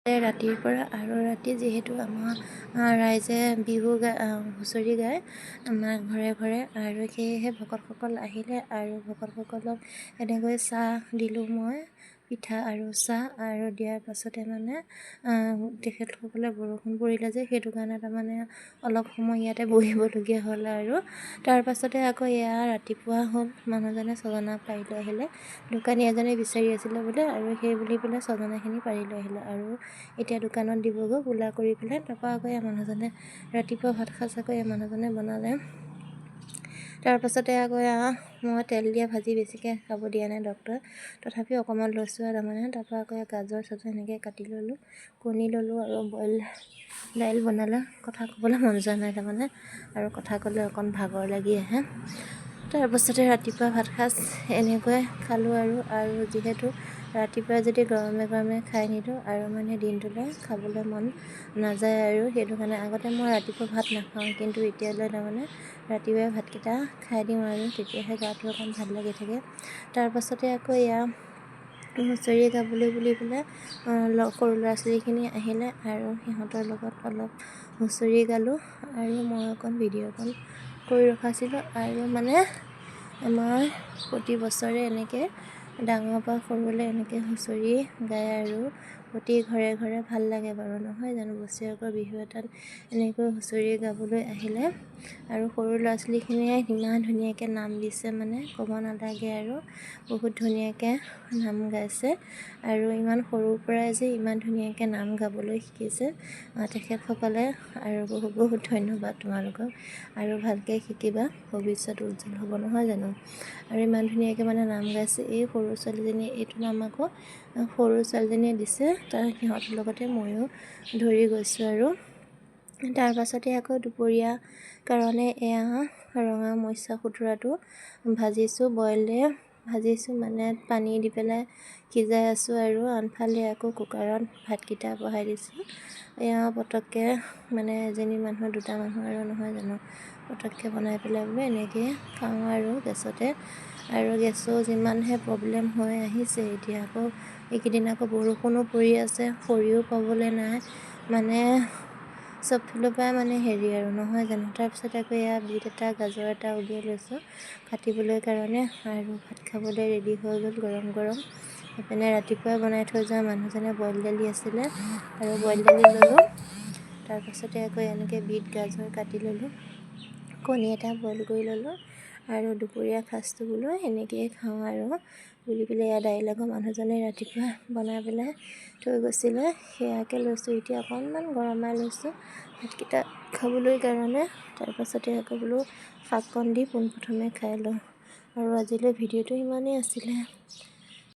ৰাতিৰ পৰা আৰু ৰাতি যিহেতু আমাৰ ৰাইজে বিহু হুঁচৰি গায় আমাৰ ঘৰে ঘৰে, আৰু সেয়েহে ভকতসকল আহিলে আৰু ভকতসকলক এনেকৈ চাহ দিলোঁ মই, পিঠা আৰু চাহ, আৰু দিয়াৰ পাছতে মানে তেখেতসকলে বৰষুণ পৰিলে যে সেইটো কাৰণে তাৰমানে অলপ সময় ইয়াতে বহিবলগীয়া হ'ল। আৰু তাৰ পাছতে আকৌ এয়া ৰাতিপুৱা হ'ল, মানুহজনে ছজনা পাৰি লৈ আহিলে, দোকানী এজনে বিচাৰি আছিলে বোলে, আৰু সেই বুলি পেলাই ছজনাখিনি পাৰি লৈ আহিলে আৰু এতিয়া দোকানত দিবগৈ গোলা কৰি পেলাই। তাৰপৰা আকৌ এই মানুহজনে ৰাতিপুৱা ভাত সাজ আকৌ এই মানুহজনে বনালে। তাৰপাছতে আকৌ মই তেল দিয়া ভাজি বেছিকৈ খাব দিয়া নাই ডক্টৰে, তথাপিও অকণমান লৈছোঁ আৰু তাৰমানে। তাৰপৰা আকৌ গাজৰ চাজৰ এনেকৈ কাটি ল'লোঁ, কণী ল'লোঁ, আৰু বইল দাইল বনালে। কথা ক'বলৈ মন যোৱা নাই তাৰমানে, আৰু কথা ক'লে অকণ ভাগৰ লাগি আহে। তাৰপাছতে ৰাতিপুৱা ভাত সাজ এনেকৈ খালোঁ। আৰু যিহেতু ৰাতিপুৱা যদি গৰমে গৰমে খাই নিদিওঁ আৰু মানে দিনটোলৈ খাবলৈ মন নাযায়, আৰু সেইটো কাৰণে আগতে মই ৰাতিপুৱা ভাত নাখাওঁ, কিন্তু এতিয়ালৈ তাৰমানে ৰাতিপুৱাই ভাতকেইটা খাই দিওঁ, আৰু তেতিয়াহে গাটো অকণ ভাল লাগি থাকে। তাৰপাছতে আকৌ হুঁচৰি গাবলৈ বুলি পেলাই সৰু ল'ৰা ছোৱালীখিনি আহিলে, আৰু সিহঁতৰ লগত অলপ হুঁচৰি গালোঁ, আৰু মই অকণ ভিডিঅ' অকণ কৰি ৰখাইছিলোঁ। আৰু মানে আমাৰ প্ৰতি বছৰে এনেকৈ ডাঙৰৰ পৰা সৰুলৈ এনেকৈ হুঁচৰি গায়, আৰু প্ৰতি ঘৰে ঘৰে ভাল লাগে বাৰু, নহয় জানো? বছৰেকৰ বিহু এটাত এনেকৈ হুঁচৰি গাবলৈ আহিলে, আৰু সৰু ল'ৰা ছোৱালীখিনিয়ে ইমান ধুনীয়াকৈ নাম দিছে মানে ক'ব নালাগে, আৰু বহুত ধুনীয়াকৈ নাম গাইছে, আৰু ইমান সৰুৰ পৰাই যে ইমান ধুনীয়াকৈ নাম গাবলৈ শিকিছে তেখেতসকলে, আৰু বহুত বহুত ধন্যবাদ তোমালোকক, আৰু ভালকৈ শিকিবা, ভৱিষ্যত উজ্জ্বল হ'ব, নহয় জানো? আৰু ইমান ধুনীয়াকৈ মানে নাম গাইছে। এই সৰু ছোৱালীজনীয়ে এইটো নাম আকৌ সৰু ছোৱালীজনীয়ে দিছে, সিহঁতৰ লগতে ময়ো ধৰি গৈছোঁ। আৰু তাৰ পাছতে আকৌ দুপৰীয়া কাৰণে ৰঙা মৰিচা খুতৰাটো ভাজিছোঁ, বইলে ভাজিছোঁ, মানে পানী দি পেলাই সিজাই আছোঁ, আৰু আনফালে আকৌ কুকাৰত ভাতকেইটা বহাই দিছোঁ। পটককৈ মানে এজনী মানুহ দুটা মানুহ আৰু, নহয় জানো? পটককৈ বনাই পেলাই বোলে এনেকৈ খাওঁ আৰু গেছতে। আৰু গেছো যিমানহে প্ৰব্লেম হৈ আহিছে এতিয়া, আকৌ এইকেইদিন আকৌ বৰষুণো পৰি আছে, খৰিও পাবলৈ নাই, মানে চব ফালৰ পৰাই মানে আৰু, নহয় জানো? তাৰপিছত আকৌ বিট এটা গাজৰ এটা উলিয়াই লৈছোঁ কাটিবলৈ কাৰণে, আৰু ভাত খাবলৈ ৰেডি হৈ গ'ল গৰম গৰম। সেইপিনে ৰাতিপুৱাই বনাই থৈ যোৱা মানুহজনে বইল দালি আছিলে, আৰু বইল দালি ল'লোঁ। তাৰপাছতে আকৌ এনেকৈ বিট গাজৰ কাটি ল'লোঁ, কণী এটা বইল কৰি ল'লোঁ, আৰু দুপৰীয়া সাজটো বোলো এনেকৈয়ে খাওঁ আৰু বুলি পেলাই। দাইল আকৌ মানুহজনে ৰাতিপুৱা বনাই পেলাই থৈ গৈছিলে, সেয়াকৈ লৈছোঁ। এতিয়া অকণমান গৰমাই লৈছোঁ ভাতকেইটা খাবলৈ কাৰণে। তাৰপাছতে আকৌ বোলো শাককণ দি পোনপ্ৰথমে খাই লওঁ। আৰু আজিলৈ ভিডিঅ'টো ইমানেই আছিলে।